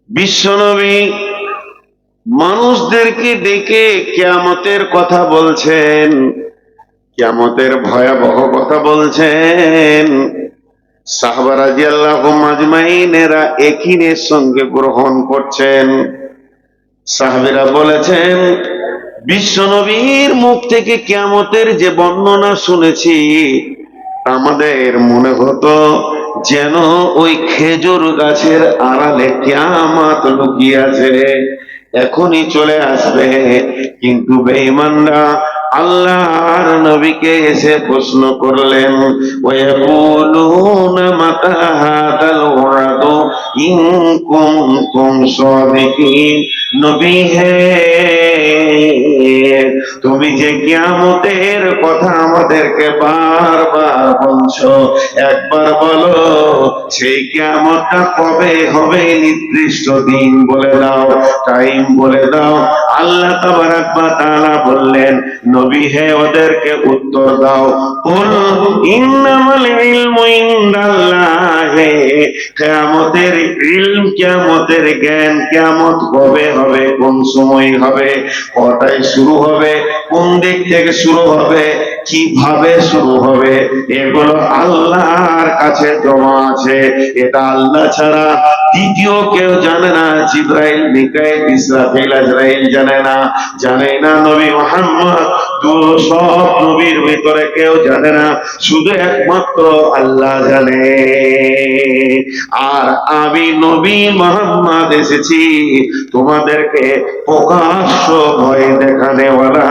বিশ্বনবী মানুষদেরকে ডেকে কিয়ামতের কথা বলছেন, কিয়ামতের ভয়াবহ কথা বলছেন। সাহাবা রাদিয়াল্লাহু আজমাইনেরা একিনের সঙ্গে গ্রহণ করছেন। সাহাবীরা বলেছেন, বিশ্বনবীর মুখ থেকে কিয়ামতের যে বর্ণনা শুনেছি, আমাদের মনে হতো যেন ওই খেজুর গাছের আড়ালে কিয়ামত লুকিয়ে আছে, এখনই চলে আসবে। কিন্তু বেঈমানরা আল্লাহর নবীকে এসে প্রশ্ন করলেন, ওয়ায়াকুলুনা মাতা হাদাল ওয়াদু ইন কুনতুম সাদিকিন। নবী হে, তুমি যে কিয়ামতের কথা আমাদেরকে বারবার বলছো, একবার বলো সেই কিয়ামতটা কবে হবে, নির্দিষ্ট দিন বলে দাও, টাইম বলে দাও। আল্লাহ তাবারাক ওয়া তাআলা বললেন, নবী হে, ওদেরকে উত্তর দাও, কুল ইন্নামাল ইলমু ইনদাল্লাহি। কিয়ামতের ইলম, কিয়ামতের জ্ঞান, কিয়ামত কবে হবে, কোন সময় হবে, কটায় শুরু হবে, কোন দিক থেকে শুরু হবে, কিভাবে শুরু হবে, এগুলো আল্লাহর কাছে জমা আছে। এটা আল্লাহ ছাড়া দ্বিতীয় কেউ জানে না। জিবরাইল, মিকাইল, ইসরাফিল, আজরাইল জানে না, জানে না নবী মুহাম্মদ। সব নবীর ভিতরে কেউ জানে না, শুধু একমাত্র আল্লাহ জানে। আর আমি নবী মুহাম্মদ এসেছি তোমাদেরকে প্রকাশ্য ভয় দেখানেওয়ালা,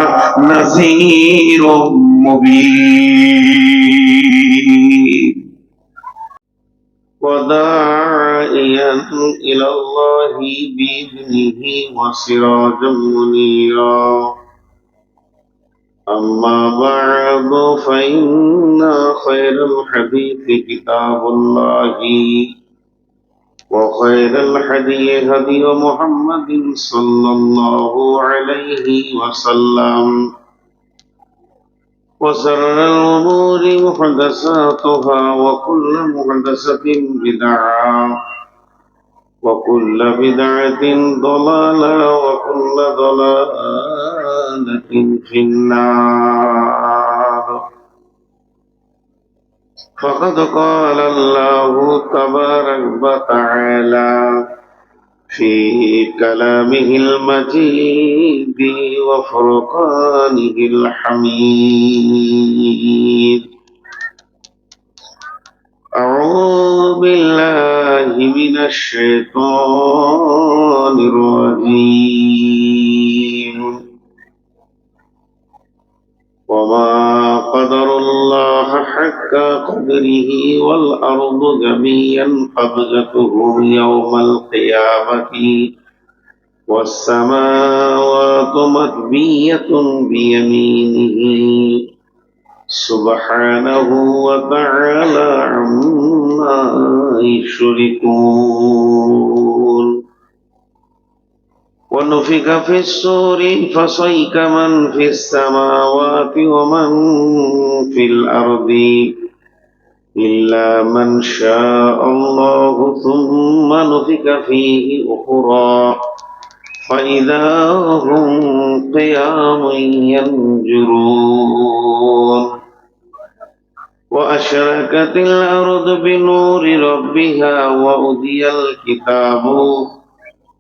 নাযীর মুবিন। وداعيا إلى الله بإذنه وسراجا منيرا. أما بعد فإن خير الحديث كتاب الله، وخير الهدي هدي محمد صلى الله عليه وسلم، وشر الأمور محدثاتها، وكل محدثة بدعة، وكل بدعة ضلالة، وكل ضلالة في النار. فقد قال الله تبارك وتعالى في كلامه المجيد وفرقانه الحميد: أعوذ بالله من الشيطان الرجيم. وما قدر الله حق قدره والأرض جميعا قبضته يوم القيامة والسماوات مطوية بيمينه سبحانه وتعالى عما يشركون. ونفخ في الصور فصعق من في السماوات ومن في الأرض إلا من شاء الله، ثم نفخ فيه أخرى فإذا هم قيام ينظرون. وأشرقت الأرض بنور ربها وأوذي الكتاب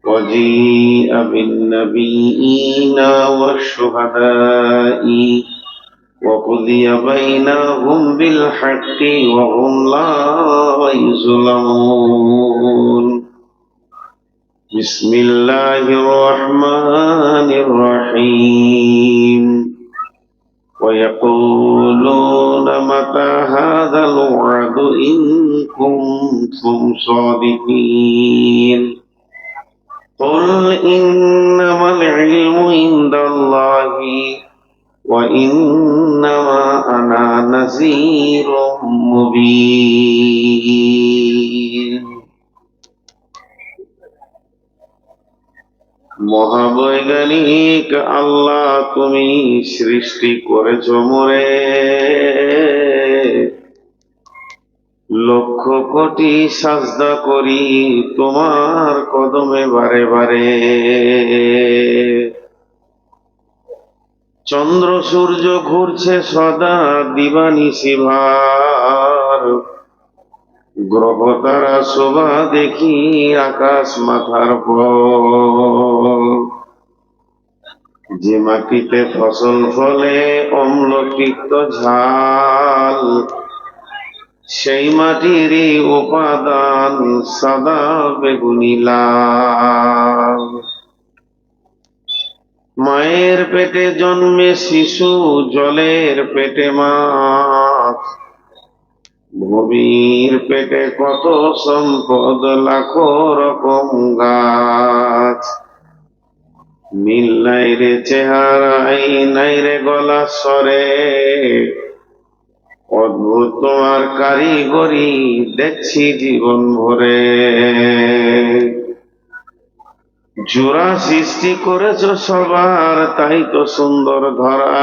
وجيء بالنبيين والشهداء وقضي بينهم بالحق وهم لا يظلمون. بسم الله الرحمن الرحيم. ويقولون متى هذا الوعد إن كنتم صادقين. قل إنما العلم عند الله وإنما أنا نذير مبين. মহাবৈজ্ঞানিক আল্লাহ, তুমি সৃষ্টি করেছ মোরে, লক্ষ কোটি সাজদা করি তোমার কদমে বারে বারে। চন্দ্র সূর্য ঘুরছে সদা দিবানিশি ভার, গ্রহ তারা শোভা দেখি আকাশ মাথার পর। যে মাটিতে ফসল ফলে অম্ল তিক্ত ঝাল, সেই মাটিরই উপাদান সাদা বেগুনি লাল। মায়ের পেটে জন্মে শিশু জলের পেটে মাছ, ভূমির পেটে কত সম্পদ লাখো রকম গাছ। মিল নাই রে চেহারাই নাই রে গলা স্বরে, অদ্ভুত তোমার কারিগরি দেখছি জীবন ভরে। জোড়া সৃষ্টি করেছ সবার তাই তো সুন্দর ধরা,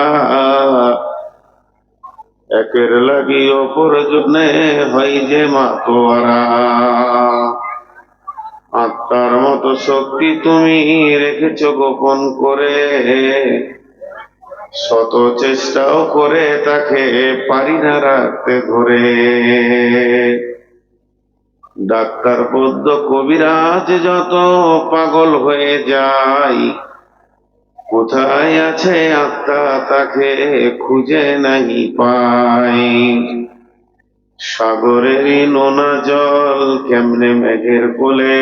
একের লাগি অপর জন্যে হয় যে মাতোয়ারা। আত্মার মতো শক্তি তুমি রেখেছ গোপন করে, শত চেষ্টাও করে তাকে পারি না রাখতে ধরে। ডাক্তার বৈদ্য কবিরাজ যত পাগল হয়ে যায়, কোথায় আছে আত্মা তাকে খুঁজে নাই পাই। সাগরেরই নোনা জল কেমনে মেঘের কোলে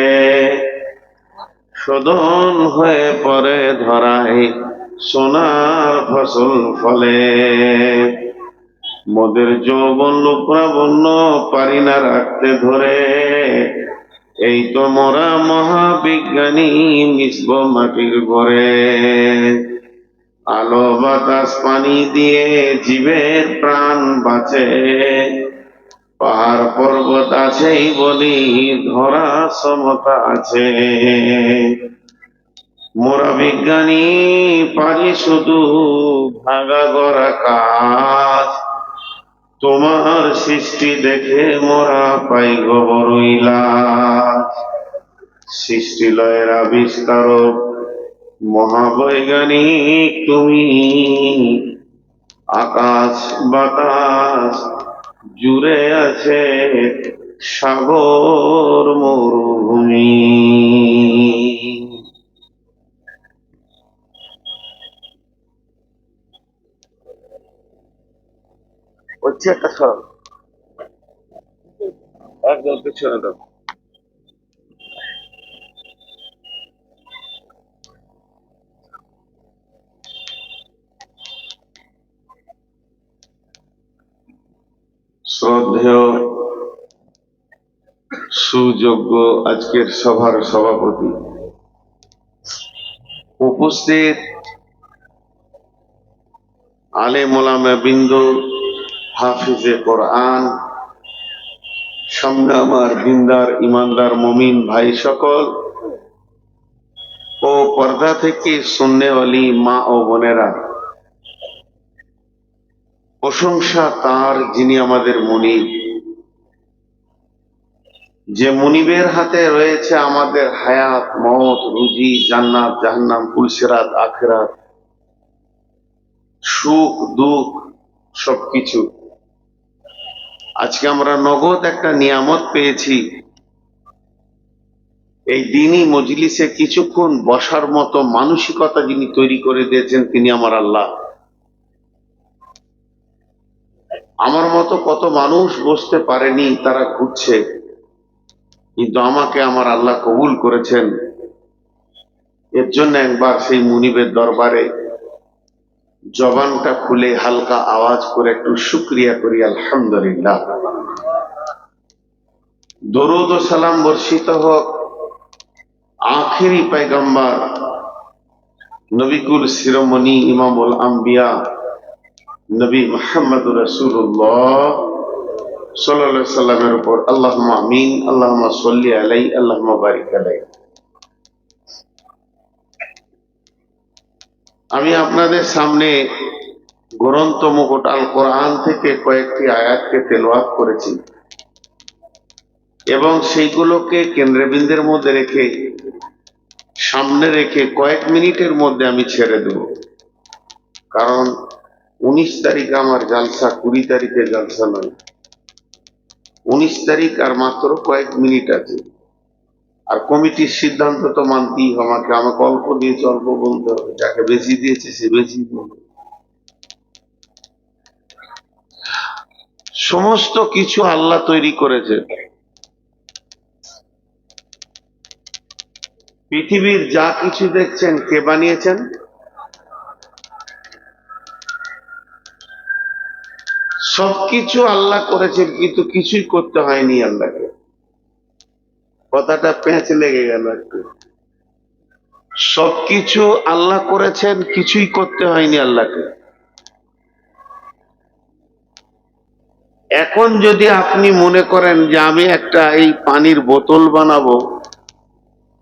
শোধন হয়ে পড়ে ধরায় সোনার ফসল ফলে। মোদের যৌবন লোপ্রাবণ্য পারি না রাখতে ধরে, এই তো মোরা মহাবিজ্ঞানী মিশব মাটির ঘরে। আলো বাতাস পানি দিয়ে জীবের প্রাণ বাঁচে, পাহাড় পর্বত আছেই বলি ধরা সমতা আছে। মোরা বিজ্ঞানী পারি শুধু ভাঙা গড়া কাজ, তোমার সৃষ্টি দেখে মোরা পাই বড়ই লাজ। সৃষ্টি লয়ের আবিষ্কারক মহাবৈজ্ঞানিক তুমি, আকাশ বাতাস জুড়ে আছে সাগর মরুভূমি। হচ্ছে একটা সরল একদম পেছনে দাও। শ্রদ্ধেয় সুযোগ্য আজকের সভার সভাপতি, উপস্থিত আলেম ওলামা বিন্দু, হাফিজে কোরআন, সামনে আমার দিনদার ইমানদার মুমিন ভাই সকল ও পর্দা থেকে সুন্নেওয়ালি মা ও বোনেরা, প্রশংসা তার যিনি আমাদের মুনিব, যে মুনিবের হাতে রয়েছে আমাদের হায়াত মওত, রুজি, জান্নাত জাহান্নাম, পুলসিরাত, আখিরাত, সুখ দুঃখ সবকিছু। আজকে আমরা নগদ একটা নিয়ামত পেয়েছি, এই দিনই মজলিসে কিছুক্ষণ বসার মতো মানসিকতা যিনি তৈরি করে দিয়েছেন তিনি আমার আল্লাহ। আমার মতো কত মানুষ বসতে পারেনি, তারা ঘুরছে, কিন্তু আমাকে আমার আল্লাহ কবুল করেছেন। এর জন্য একবার সেই মুনিবের দরবারে জবানটা খুলে হালকা আওয়াজ করে একটু শুকরিয়া করি, আলহামদুলিল্লাহ। দরুদ ও সালাম বর্ষিত হোক আখিরি পয়গম্বর নবিকুল শিরোমণি ইমামুল আম্বিয়া নবী মুহাম্মদ রাসূলুল্লাহ সাল্লাল্লাহু আলাইহি সাল্লামের উপর। আল্লাহুম্মা আমিন, আল্লাহুম্মা সাল্লি আলাইহি, আল্লাহুম্মা বারিক আলাইহি। আমি আপনাদের সামনে গ্রন্থ মুকুট আল কোরআন থেকে কয়েকটি আয়াতকে তেলাওয়াত করেছি। এবং সেইগুলোকে কেন্দ্রবিন্দুর মধ্যে রেখে, সামনে রেখে কয়েক মিনিটের মধ্যে আমি ছেড়ে দেব। কারণ 19 তারিখ আমার জালসা, 20 তারিখে জালসা নয়। 19 তারিখ আর মাত্র কয়েক মিনিট আছে। আর কমিটির সিদ্ধান্ত তো মানতেই হবে, আমাকে অল্প দিয়েছে অল্প বলতে হবে, যাকে বেশি দিয়েছে সে বেশি বলবে। সমস্ত কিছু আল্লাহ তৈরি করেছে। পৃথিবীর যা কিছু দেখছেন কে বানিয়েছেন? সবকিছু আল্লাহ করেছেন, কিন্তু কিছুই করতে হয়নি আল্লাহকে। কথাটা পেঁচ লেগে গেল একটু। সবকিছু আল্লাহ করেছেন, কিছুই করতে হয়নি আল্লাহকে। এখন যদি আপনি মনে করেন যে আমি একটা এই পানির বোতল বানাবো,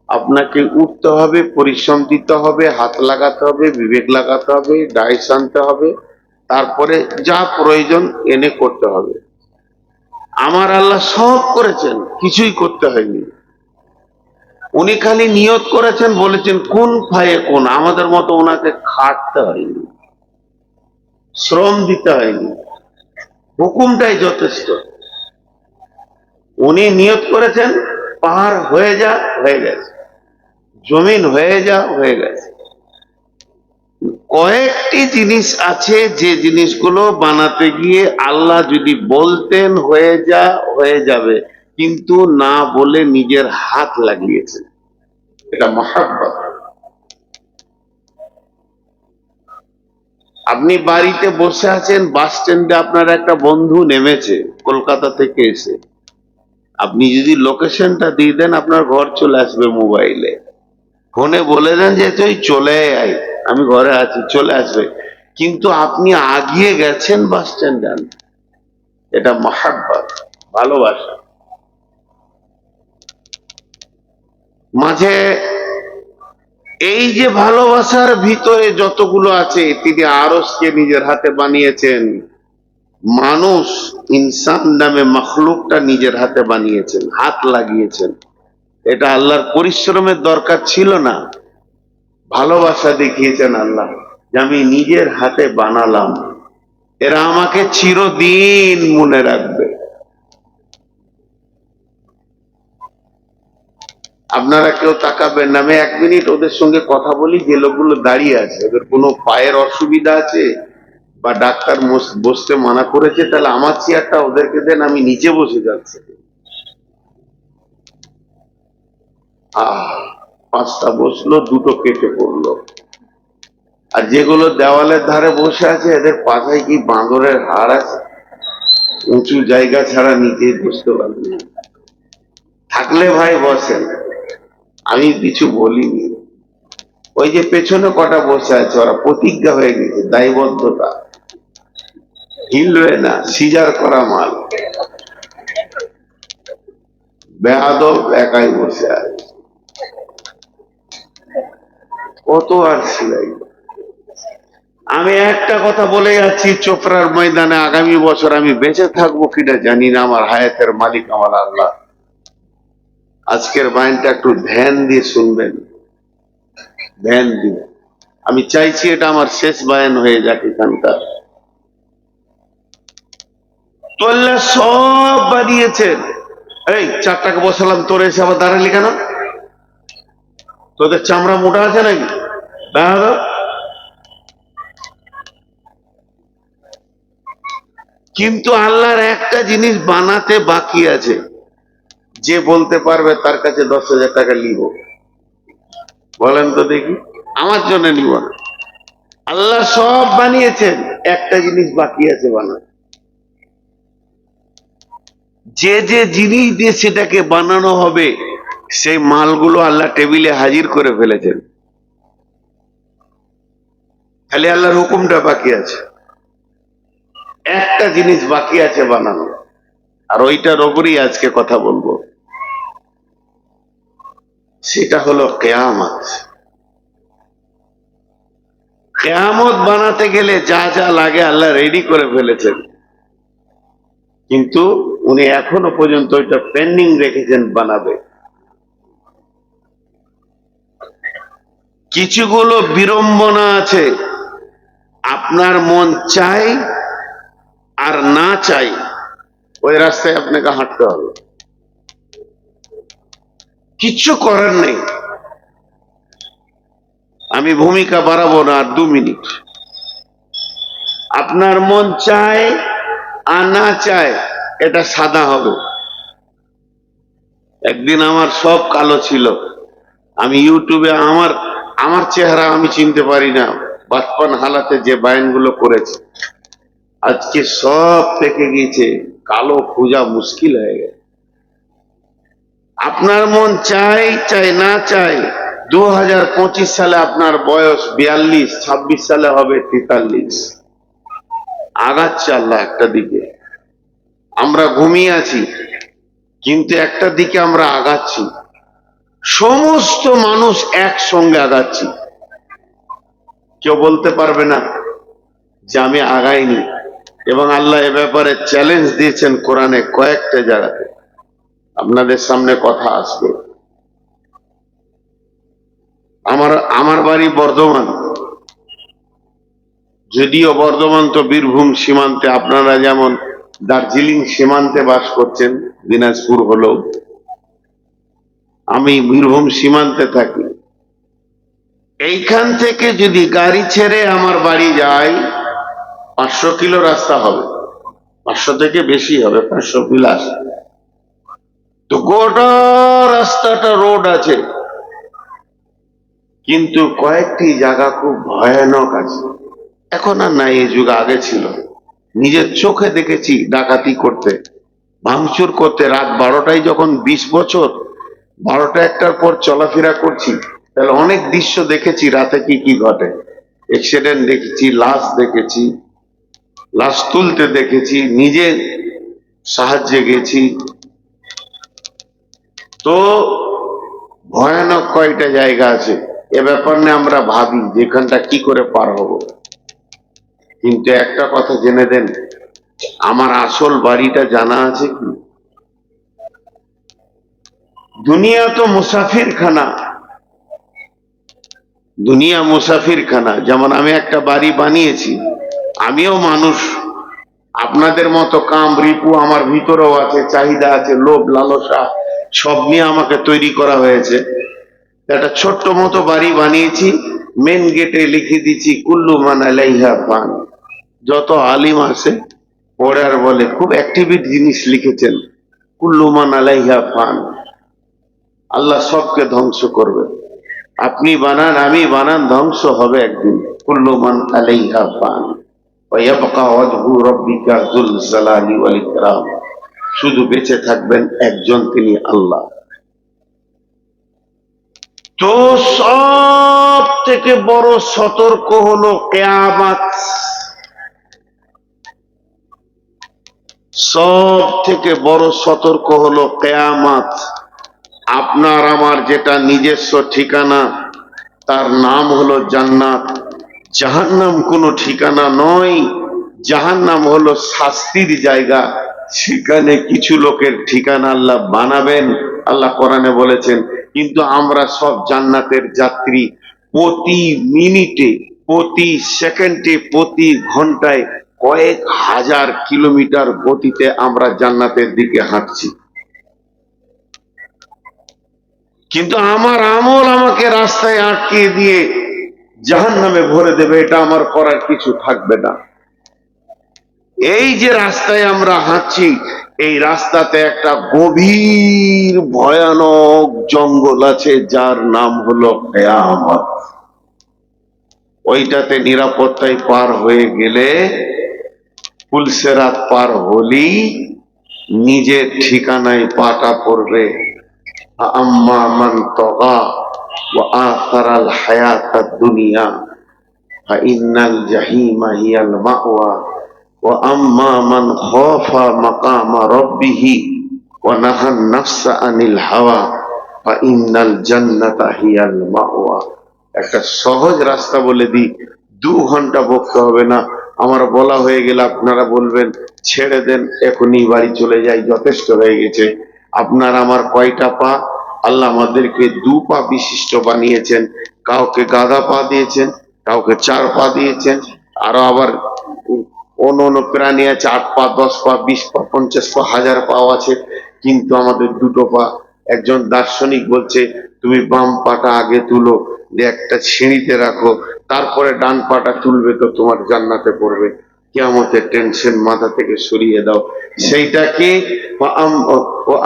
আপনাকে উঠতে হবে, পরিশ্রম দিতে হবে, হাত লাগাতে হবে, বিবেক লাগাতে হবে, ডাইস আনতে হবে, তারপরে যা প্রয়োজন এনে করতে হবে। আমার আল্লাহ সব করেছেন, কিছুই করতে হয়নি। উনি খালি নিয়ত করেছেন, বলেছেন কোন ফায়ে কোন। আমাদের মতো ওনাকে খাটতে হয়নি, শ্রম দিতে হয়নি, হুকুমটাই যথেষ্ট। উনি নিয়ত করেছেন পাহাড় হয়ে যা, হয়ে গেছে, জমিন হয়ে যা, হয়ে গেছে। কয়েকটি জিনিস আছে যে জিনিসগুলো বানাতে গিয়ে আল্লাহ যদি বলতেন হয়ে যা, হয়ে যাবে, কিন্তু না বলে নিজের হাত লাগিয়েছেন। এটা মহাব্বত। আপনি বাড়িতে বসে আছেন, বাস স্ট্যান্ডে আপনার একটা বন্ধু নেমেছে কলকাতা থেকে এসে, আপনি যদি লোকেশনটা দিয়ে দেন আপনার ঘর চলে আসবে মোবাইলে। ফোনে বলে দেন যে তুই চলে আয়, আমি ঘরে আছি, চলে আসবে। কিন্তু আপনি আগিয়ে গেছেন বাস স্ট্যান্ডে। এটা মহাব্বত, ভালোবাসা। মাঝে এই যে ভালোবাসার ভিতরে যতগুলো আছে, তিনি আরশকে নিজের হাতে বানিয়েছেন, মানুষ ইনসান নামে মখলুকটা নিজের হাতে বানিয়েছেন, হাত লাগিয়েছেন। এটা আল্লাহর পরিশ্রমের দরকার ছিল না, ভালোবাসা দেখিয়েছেন আল্লাহ যে আমি নিজের হাতে বানালাম, এরা আমাকে চিরদিন মনে রাখবে। আপনারা কেউ তাকাবেন না, আমি 1 মিনিট ওদের সঙ্গে কথা বলি। যে লোকগুলো দাঁড়িয়ে আছে, ওদের কোনো পায়ের অসুবিধা আছে বা ডাক্তার বসতে মানা করেছে, তাহলে আমার চেয়ারটা ওদেরকে দেন, আমি নিচে বসে যাচ্ছি। 5টা বসলো, 2টো কেটে পড়লো। আর যেগুলো দেওয়ালের ধারে বসে আছে, এদের পাশায় কি বাঁদরের হাড় আছে? উঁচু জায়গা ছাড়া নিচে বসতে পারবে না। থাকলে ভাই বসেন, আমি কিছু বলিনি। ওই যে পেছনে কটা বসে আছে, ওরা প্রতিজ্ঞা হয়ে গেছে, দায়বদ্ধতা, হিলবে না, সিজার করা মাল। বেয়াদব একাই বসে আছে, কত আর সিলাই। আমি একটা কথা বলে যাচ্ছি, চোপড়ার ময়দানে আগামী বছর আমি বেঁচে থাকবো কিনা জানি না, আমার হায়াতের মালিক আমার আল্লাহ। আজকের বায়নটা একটু ধ্যান দিয়ে শুনবেন, ধ্যান দিয়ে। আমি চাইছি এটা আমার শেষ বায়ান হয়ে যাক এখানকার। তো আল্লাহ সব বানিয়েছেন। এই 4টাকে বসালাম, তোর এসে আবার দাঁড়ালি কেন? তোদের চামড়া মোটা আছে নাকি? দাঁড়ালো। কিন্তু আল্লাহর একটা জিনিস বানাতে বাকি আছে, যে বলতে পারবে তার কাছে 10,000 টাকা নিব। বলেন তো দেখি, আমার জন্য নিব না। আল্লাহ সব বানিয়েছেন, একটা জিনিস বাকি আছে বানাতে। যে যে জিনিস দিয়ে সেটাকে বানানো হবে, সেই মালগুলো আল্লাহ টেবিলে হাজির করে ফেলেছেন, খালি আল্লাহর হুকুমটা বাকি আছে। একটা জিনিস বাকি আছে বানানো, আর ওইটার ওপরই আজকে কথা বলবো। সেটা হলো কিয়ামত। কিয়ামত বানাতে গেলে যা যা লাগে আল্লাহ রেডি করে ফেলেছেন, কিন্তু উনি এখনো পর্যন্ত ওইটা পেন্ডিং রেখেছেন, বানাবে। কিছুগুলো বিড়ম্বনা আছে, আপনার মন চাই আর না চাই ওই রাস্তায় আপনাকে হাঁটতে হবে, কিচ্ছু করার নেই। আমি ভূমিকা বাড়াবো না আর 2 মিনিট। আপনার মন চায় আর না চায় এটা সাদা হবে। একদিন আমার সব কালো ছিল, আমি ইউটিউবে আমার আমার চেহারা আমি চিনতে পারি না, বাচপান হালাতে যে বায়ানগুলো করেছে আজকে সব পেকে গিয়েছে, কালো খোঁজা মুশকিল হয়ে গেছে। আপনার মন চাই চাই না চাই 2025 সালে আপনার বয়স 42, 26 সালে হবে 43। আগাচ্ছে আল্লাহ একটা দিকে, আমরা ঘুমিয়ে আছি কিন্তু একটা দিকে আমরা আগাচ্ছি। সমস্ত মানুষ একসঙ্গে আগাচ্ছি, কেউ বলতে পারবে না যে আমি আগাইনি। এবং আল্লাহ এ ব্যাপারে চ্যালেঞ্জ দিয়েছেন কোরআনে কয়েকটা জায়গাতে, আপনাদের সামনে কথা আসবে। আমার বাড়ি বর্ধমান, যদিও বর্ধমান তো বীরভূম সীমান্তে, আপনারা যেমন দার্জিলিং সীমান্তে বাস করছেন, দিনাজপুর হলেও আমি বীরভূম সীমান্তে থাকি। এইখান থেকে যদি গাড়ি ছেড়ে আমার বাড়ি যাই 500 কিলো রাস্তা হবে, 500 থেকে বেশি হবে, 500+। তো গোটা রাস্তাটা রোড আছে, কিন্তু কয়েকটি জায়গা খুব ভয়ানক আছে। এখন আর নাই, এই যুগ আগে ছিল। নিজের চোখে দেখেছি ডাকাতি করতে, ভাঙচুর করতে। রাত 12টায় যখন 20 বছর 12টা 1টার পর চলাফেরা করছি, তাহলে অনেক দৃশ্য দেখেছি রাতে কি কি ঘটে। অ্যাক্সিডেন্ট দেখেছি, লাশ দেখেছি, লাশ তুলতে দেখেছি, নিজে সাহায্যে গেছি। তো ভয়ানক কয়টা জায়গা আছে, এ ব্যাপার নিয়ে আমরা ভাবি যেখানটা কি করে পার হব। কিন্তু একটা কথা জেনে দেন, আমার আসল বাড়িটা জানা আছে কি? দুনিয়া তো মুসাফির খানা, দুনিয়া মুসাফির খানা। যেমন আমি একটা বাড়ি বানিয়েছি, আমিও মানুষ, আপনাদের মতো কাম রিপু আমার ভিতরেও আছে, চাহিদা আছে, লোভ লালসা সব নিয়ে আমাকে তৈরি করা হয়েছে। একটা ছোট্ট মতো বাড়ি বানিয়েছি, মেন গেটে লিখে দিচ্ছি কুল্লু মান আলাইহা ফান। যত আলিম আছে পড়ে আর বলে, খুব অ্যাক্টিভিট জিনিস লিখেছেন, কুল্লু মান আলাইহা ফান। আল্লাহ সবকে ধ্বংস করবে, আপনি বানান আমি বানান, ধ্বংস হবে একদিন। কুল্লু মান আলাইহা ফান ওয়া ইয়াবকা ওয়াজহু রাব্বিকা যুল জালালি ওয়াল ইকরাম। শুধু বেঁচে থাকবেন একজন, তিনি আল্লাহ। তো সব থেকে বড় সতর্ক হলো কিয়ামত। সব থেকে বড় সতর্ক হলো কিয়ামত। আপনার আমার যেটা নিজস্ব ঠিকানা, তার নাম হলো জান্নাত। জাহান্নাম কোনো ঠিকানা নয়, জাহান্নাম হলো শাস্তির জায়গা। সেখানে কিছু লোকের ঠিকানা আল্লাহ বানাবেন, আল্লাহ কোরআনে বলেছেন। কিন্তু আমরা সব জান্নাতের যাত্রী। প্রতি মিনিটে, প্রতি সেকেন্ডে, প্রতি ঘন্টায় কয়েক হাজার কিলোমিটার গতিতে আমরা জান্নাতের দিকে হাঁটছি। কিন্তু আমার আমল আমাকে রাস্তায় আটকে দিয়ে জাহান্নামে ভরে দেবে, এটা আমার করার কিছু থাকবে না। এই যে রাস্তায় আমরা হাঁটছি, এই রাস্তাতে একটা গভীর ভয়ানক জঙ্গল আছে, যার নাম হলো কিয়ামত। ওইটাতে নিরাপত্তায় পার হয়ে গেলে, পুলসেরাত পার হলেই নিজের ঠিকানায় পাটা পড়বে। আম্মা মান তাগা ওয়া আসারাল হায়াতাদ দুনিয়া ফাইন্নাল জাহিমা হিয়াল মাওয়া ওয়া আম্মা মান খাফা মাকামা রাব্বিহি ওয়া নাহান নাফসা আনিল হাওয়া ফাইন্নাল জান্নাতা হিয়াল মাওয়া। একটা সহজ রাস্তা বলে দিই, 2 ঘন্টা বকতে হবে না, আমার বলা হয়ে গেলে আপনারা বলবেন ছেড়ে দেন, এখনই বাড়ি চলে যাই, যথেষ্ট হয়ে গেছে। আপনার আমার কয়টা পা? আল্লাহ আমাদেরকে 2 পা বিশিষ্ট বানিয়েছেন, কাউকে গাধা পা দিয়েছেন, কাউকে 4 পা দিয়েছেন, আরো আবার অন্য অন্য প্রাণী আছে 8 পা, 10 পা, 20 পা, 50 পা, 1000 পাও আছে, কিন্তু আমাদের 2 পা। একজন দার্শনিক বলছে তুমি বাম পাটা আগে তুলো, যে একটা সিঁড়িতে রাখো, তারপরে ডান পাটা তুলবে তো তোমার জান্নাতে পড়বে। কিয়ামতের টেনশন মাথা থেকে সরিয়ে দাও। সেইটাকে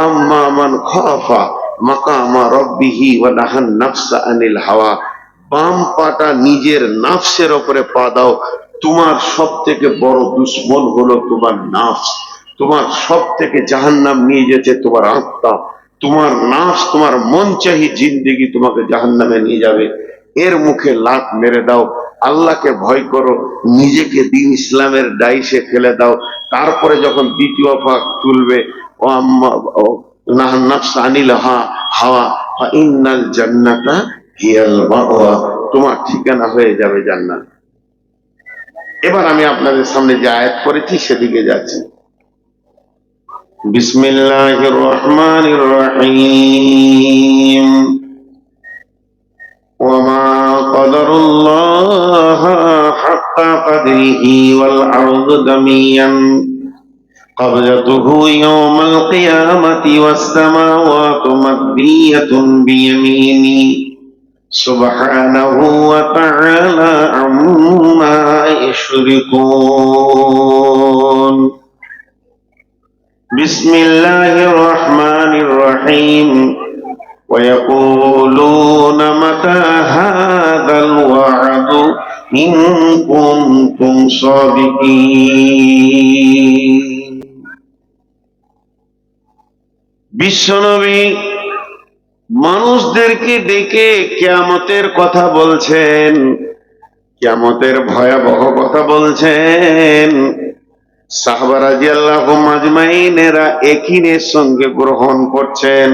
আম্মা মান খাফা মাকামা রাব্বিহি ওয়া নাহান নাফসা আনিল হাওয়া, বাম পাটা নিজের নাফসের ওপরে পা দাও। তোমার সব থেকে বড় দুশ্মন হলো তোমার নাফস। তোমার সব থেকে জাহান্নাম নিয়ে যেতে তোমার আত্মা। তোমার নাফস, তোমার মন চাহি জিন্দেগি তোমাকে জাহান্নামে নিয়ে যাবে। এর মুখে লাত মেরে দাও, আল্লাহকে ভয় করো, নিজেকে দিন ইসলামের ডাইসে ফেলে দাও। তারপরে যখন 2য় পা তুলবে, ও আম্মা ও নাহান নাফস আনিল হাওয়া ফা ইন্নাল জান্নাতা হিয়াল মাওয়া, তোমার ঠিকানা হয়ে যাবে জান্নাত। এবার আমি আপনাদের সামনে যে আয়াত করেছি সেদিকে যাচ্ছি। বিসমিল্লাহির রহমানির রহিম। ওয়ামা কদরুল্লাহ হাক্কা কদরিহি ওয়াল আরদু জামিয়ান কবজাতুহু ইয়াওমাল কিয়ামাতি ওয়াস সামাওয়াতু মাতবিয়াতুন বিয়ামিনি সুবহানাহু ওয়া তাআলা আম্মা ইউশরিকুন। বিসমিল্লাহির রহমানির রহিম। ويقولون متى هذا الوعد إن كنتم صادقين। বিশ্বনবী মানুষদেরকে ডেকে কিয়ামতের কথা বলছেন, কিয়ামতের ভয়াবহ কথা বলছেন। সাহাবা রাদিয়াল্লাহু আজমাইনেরা একিনের সঙ্গে গ্রহণ করছেন।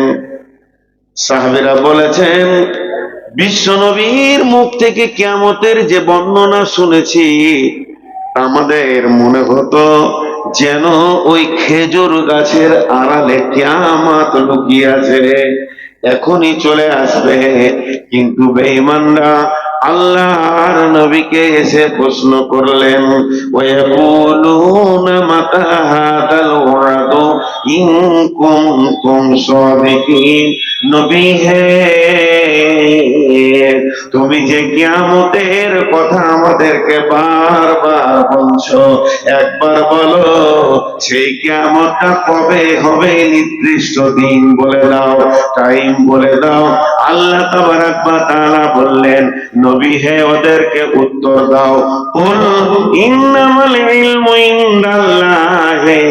সাহাবীরা বলেছেন বিশ্বনবীর মুখ থেকে কিয়ামতের যে বর্ণনা শুনেছি, আমাদের মনে হতো যেন ওই খেজুর গাছের আড়ালে কিয়ামত লুকিয়ে আছে, এখনই চলে আসবে। কিন্তু বেঈমানরা আল্লাহর নবীকে এসে প্রশ্ন করলেন, ওয়ায়াকুলুনা মাতা হাদাল ওয়াদু ইন কুনতুম সাদিকিন। নবী হে, তুমি যে কিয়ামতের কথা আমাদেরকে বারবার বলছো, একবার বলো সেই কিয়ামতটা কবে হবে, নির্দিষ্ট দিন বলে দাও, টাইম বলে দাও। আল্লাহ তাবারাক ওয়া তাআলা বললেন, নবী হে ওদেরকে উত্তর দাও, কুল ইন্নামাল ইলমু ইনদাল্লাহি,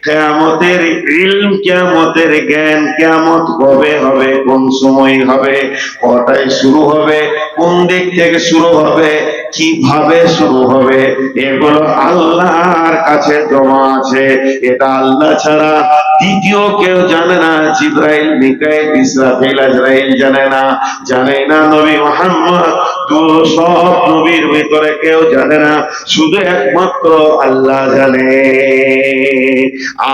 কিয়ামতের ইলম, কিয়ামতের জ্ঞান, কিয়ামত কবে হবে, কোন সময় হবে, কটায় শুরু হবে, কোন দিক থেকে শুরু হবে, কিভাবে শুরু হবে, এগুলো আল্লাহর কাছে জমা আছে। এটা আল্লাহ ছাড়া দ্বিতীয় কেউ জানে না। জিবরাইল, মিকাইল, ইসরাফিল, আজরাইল জানে না, জানে না নবী মুহাম্মদ, সব নবীর ভিতরে কেউ জানে না, শুধু একমাত্র আল্লাহ জানে।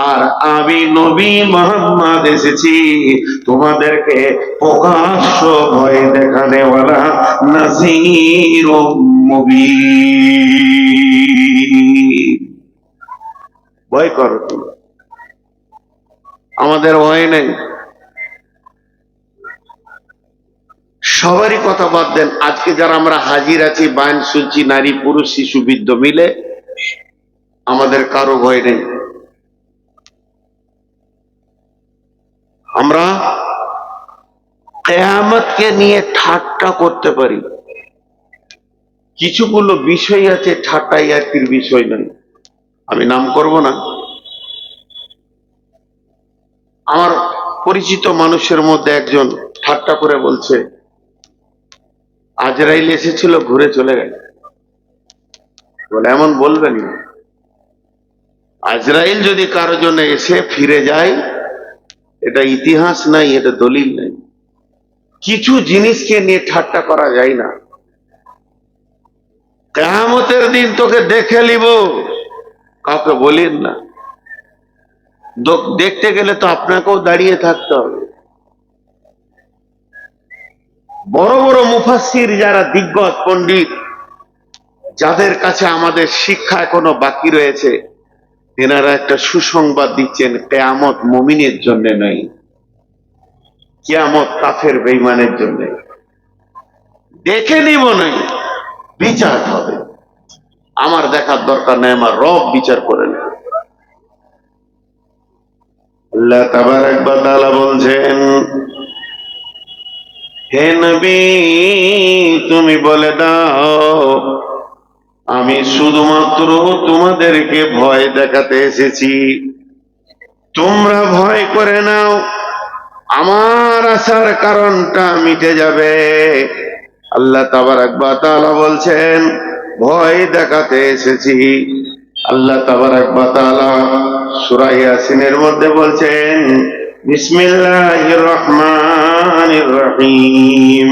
আর আমি নবী মুহাম্মদ এসেছি তোমাদেরকে প্রকাশ্য ভয় দেখানেওয়ালা, নাযীরুম মুবিন। ভয় করো তুমি, আমাদের ভয় নেই। সবারই কথা বাদ দেন, আজকে যারা আমরা হাজির আছি, বায়ান শুনছি, নারী পুরুষ শিশু বৃদ্ধ মিলে, আমাদের কারো ভয় নেই। আমরা কিয়ামতকে নিয়ে ঠাট্টা করতে পারি, কিছুগুলো বিষয় আছে ঠাট্টা ইয়ার্কির বিষয় নয়, আমি নাম করব না। আমার পরিচিত মানুষের মধ্যে একজন ঠাট্টা করে বলছে, আজরাইল এসেছিল ঘুরে চলে গেছে। বলে এমন বলবেন না, আজরাইল যদি কারো জন্য এসে ফিরে যায়, এটা ইতিহাস নাই, এটা দলিল নাই। কিছু জিনিসকে নিয়ে ঠাট্টা করা যায় না। কিয়ামতের দিন তোকে দেখে নিব, কাউকে বলিন না। দেখতে গেলে তো আপনাকেও দাঁড়িয়ে থাকতে হবে। বড় বড় মুফাসসির যারা দিগ্গজ পণ্ডিত, যাদের কাছে আমাদের শিক্ষা এখনো বাকি রয়েছে, তেনারা একটা সুসংবাদ দিচ্ছেন, কিয়ামত মুমিনের জন্য নয়, কিয়ামত কাফের বেঈমানের জন্য। দেখে নিব নয়, বিচার হবে। আমার দেখার দরকার নেই, আমার রব বিচার করে নেবে। আল্লাহ তাবারক ওয়া তাআলা বলছেন, হে নবী তুমি বলে দাও, আমি শুধুমাত্র তোমাদেরকে ভয় দেখাতে এসেছি, তোমরা ভয় করে নাও, আমার আসার কারণটা মিটে যাবে। আল্লাহ তাবারক ওয়া তাআলা বলছেন ভয় দেখাতে এসেছি। আল্লাহ তাবারক ওয়া তাআলা সূরা ইয়াসিনের মধ্যে বলছেন, বিসমিল্লাহির রহমানির রহিম,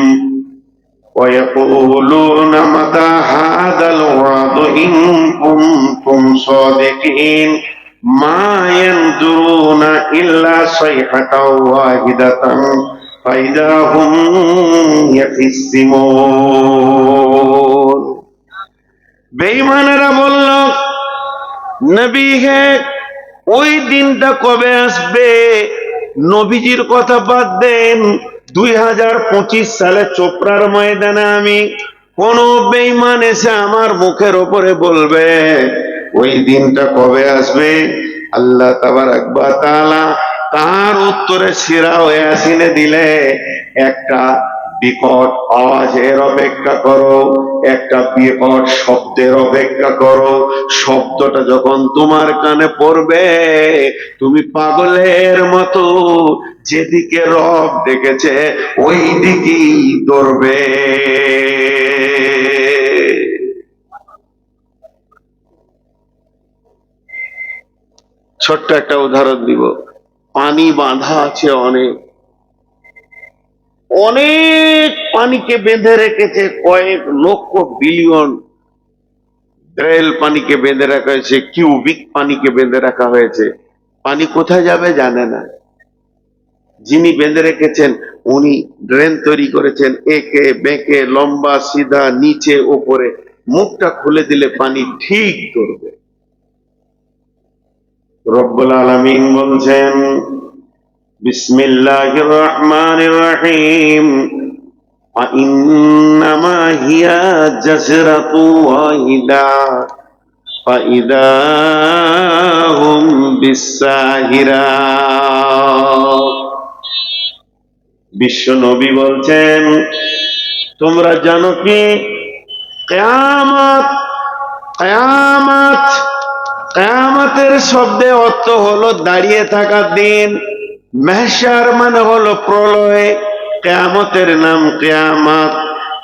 ويقولون متى هذا الوعد إن كنتم صادقين ما ينظرون إلا صيحة واحدة فإذا هم يخصمون। বেঈমানেরা বলল, নবী হে ওই দিনটা কবে আসবে? নবীজির কথা বাদ দেন, 2025 সালে চোপড়ার ময়দানে আমি কোন বেঈমান এসে আমার মুখের ওপরে বলবে ওই দিনটা কবে আসবে, আল্লাহ তাবারক ওয়া তাআলা তার উত্তরে সূরা ইয়াসিনে দিলে একটা বিকট আওয়াজের অপেক্ষা করো, একটা বিকট শব্দের অপেক্ষা করো। শব্দটা যখন তোমার কানে পড়বে, তুমি পাগলের মতো যেদিকে রব ডেকেছে ওই দিকেই দৌড়বে। ছোট্ট একটা উদাহরণ দিব। পানি বাঁধা আছে, অনেক অনেক পানিকে বেঁধে রেখেছে, কয়েক লক্ষ বিলিয়ন ব্যারেল পানিকে বেঁধে রাখা হয়েছে, কিউবিক পানিকে বেঁধে রাখা হয়েছে। পানি কোথায় যাবে জানে না। যিনি বেঁধে রেখেছেন উনি ড্রেন তৈরি করেছেন, একে বেঁকে লম্বা সিধা নিচে ওপরে, মুখটা খুলে দিলে পানি ঠিক করবে। রব্বুল আলামিন বলছেন, বিসমিল্লাহির রহমানির রহিম, ইন্নামা হিয়া জাসরাতু ওয়াহিদা ফাইদা হুম বিসাহিরা। বিশ্ব নবী বলছেন, তোমরা জানো কি কিয়ামত, কিয়ামত, কিয়ামতের শব্দে অর্থ হলো দাঁড়িয়ে থাকার দিন। মাহশার মানে হলো প্রলয়। কিয়ামতের নাম কিয়ামত,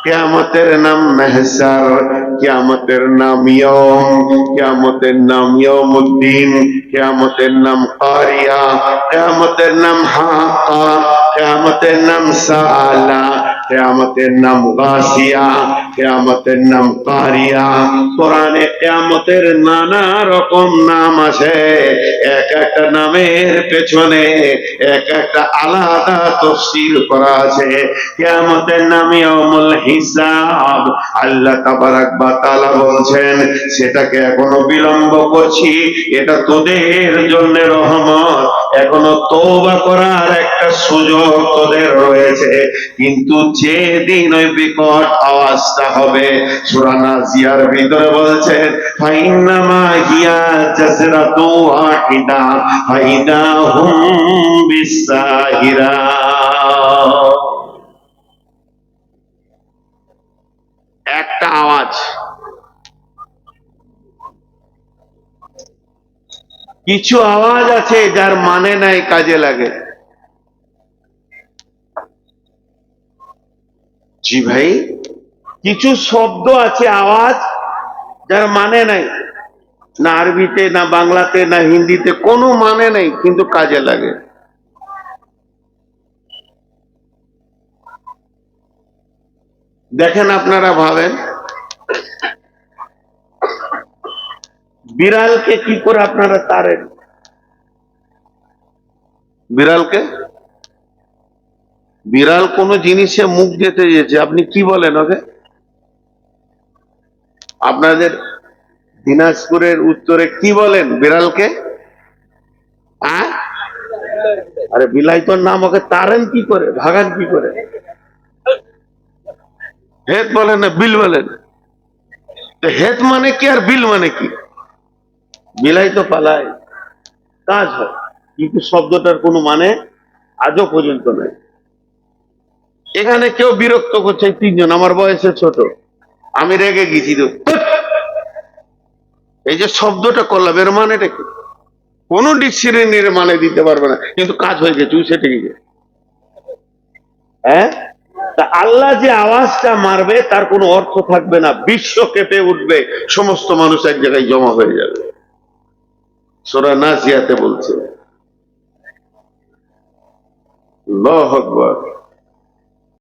কিয়ামতের নাম মাহশার, কিয়ামতের নাম ইয়ম, কিয়ামতের নাম ইয়মুদ্দিন, কিয়ামতের নাম কারিয়া, কিয়ামতের নাম হাক্কা, কিয়ামতের নাম সাআলা, কিয়ামতের নাম গাসিয়া, কিয়ামতের নাম কারিয়া। কোরআনে কিয়ামতের নানা রকম নাম আছে, এক একটা নামের পেছনে এক একটা আলাদা তাফসীর করা আছে। কিয়ামতের নাম ইয়াউমুল হিসাব। আল্লাহ তাবারক ওয়া তাআলা বলছেন, সেটাকে এখনো বিলম্ব করছি, এটা তোদের জন্য রহমত, এখনো তওবা করার একটা সুযোগ তোদের রয়েছে। কিন্তু যেদিন ওই বিকট আওয়াজটা হবে, সূরা নাজিয়ার ভিতরে বলছেন, ফাইন্নামা হিয়া জাসরাতু ওয়াহিদা ফাইদা হুম বিসাহিরা। একটা আওয়াজ, কিছু আওয়াজ আছে যার মানে নাই, কাজে লাগে। জি ভাই, কিছু শব্দ আছে, আওয়াজ যার মানে নাই, না আরবিতে না বাংলাতে না হিন্দিতে, কোনো মানে নেই, কিন্তু কাজে লাগে। দেখেন আপনারা ভাবেন, বিড়ালকে কি করে আপনারা তাড়েন? বিড়ালকে, বিড়াল কোন জিনিসে মুখ দিতে যেছে, আপনি কি বলেন ওকে? আপনাদের দিনাজপুরের উত্তরে কি বলেন বিড়ালকে? আরে বিলাই তোর নাম, ওকে তাড়েন কি করে, ভাগান কি করে? হেত বলেন না বিল বলেন? হেত মানে কি আর বিল মানে কি? বিলাই তো পালায়, কাজ হয়, কিন্তু শব্দটার কোনো মানে আজও পর্যন্ত নাই। এখানে কেউ বিরক্ত করছে, তিনজন আমার বয়সে ছোট, আমি রেগে গেছি তো, এই যে শব্দটা করলাম এর মানেটা কি? কোন ডিকশনারির মানে দিতে পারবে না, কিন্তু কাজ হয়ে গেছে, সেটা গিয়ে। হ্যাঁ, তা আল্লাহ যে আওয়াজটা মারবে তার কোনো অর্থ থাকবে না, বিশ্ব কেঁপে উঠবে, সমস্ত মানুষ এক জায়গায় জমা হয়ে যাবে। সূরা নাজিয়াতে বলছে। আল্লাহু আকবার।